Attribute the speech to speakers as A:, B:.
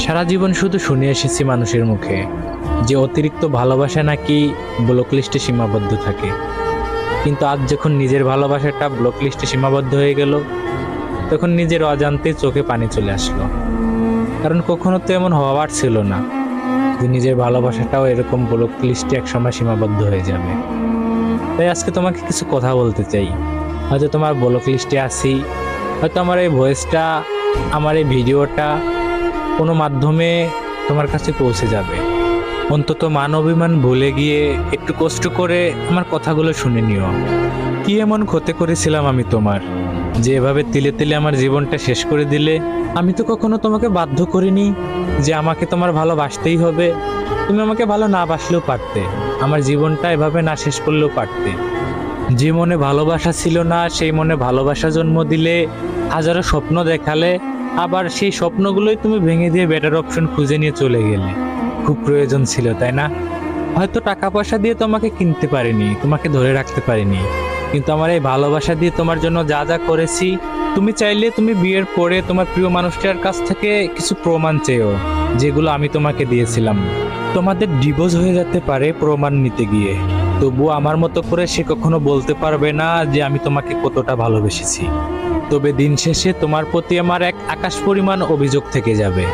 A: সারা জীবন শুধু শুনে এসেছি মানুষের মুখে যে অতিরিক্ত ভালোবাসা নাকি ব্লক লিস্টে সীমাবদ্ধ থাকে, কিন্তু আজ যখন নিজের ভালোবাসাটা ব্লক লিস্টে সীমাবদ্ধ হয়ে গেল, তখন নিজের অজান্তে চোখে পানি চলে আসলো। কারণ কখনো তো এমন হওয়ার ছিল না যে নিজের ভালোবাসাটাও এরকম ব্লক লিস্টে একসময় সীমাবদ্ধ হয়ে যাবে। তাই আজকে তোমাকে কিছু কথা বলতে চাই। হয়তো তোমার ব্লক লিস্টে আছি, হয়তো আমার এই ভয়েসটা, আমার এই ভিডিওটা কোনো মাধ্যমে তোমার কাছে পৌঁছে যাবে। অন্তত মান অভিমান ভুলে গিয়ে একটু কষ্ট করে আমার কথাগুলো শুনে নিও। কি এমন ক্ষতি করেছিলাম আমি তোমার, যে এভাবে তিলে তিলে আমার জীবনটা শেষ করে দিলে? আমি তো কখনো তোমাকে বাধ্য করিনি যে আমাকে তোমার ভালোবাসতেই হবে। তুমি আমাকে ভালো না বাসলেও পারতে, আমার জীবনটা এভাবে না শেষ করলেও পারতে। যে মনে ভালোবাসা ছিল না সেই মনে ভালোবাসা জন্ম দিলে, হাজারো স্বপ্ন দেখালে, আবার সেই স্বপ্নগুলোই তুমি ভেঙে দিয়ে বেটার অপশন খুঁজে নিয়ে চলে গেলে। খুব প্রয়োজন ছিল, তাই না? হয়তো টাকা পয়সা দিয়ে তোমাকে কিনতে পারিনি, তোমাকে ধরে রাখতে পারিনি, কিন্তু আমার এই ভালোবাসা দিয়ে তোমার জন্য যা যা করেছি, তুমি চাইলে তুমি বিয়ের পরে তোমার প্রিয় মানুষটার কাছ থেকে কিছু প্রমাণ চেয়েও, যেগুলো আমি তোমাকে দিয়েছিলাম। তোমাদের ডিভোর্স হয়ে যেতে পারে প্রমাণ নিতে গিয়ে, তবুও আমার মতো করে সে কখনো বলতে পারবে না যে আমি তোমাকে কতটা ভালোবেসেছি। তবে দিন শেষে তোমার প্রতি আমার এক আকাশ পরিমাণ অভিযোগ থেকে যাবে।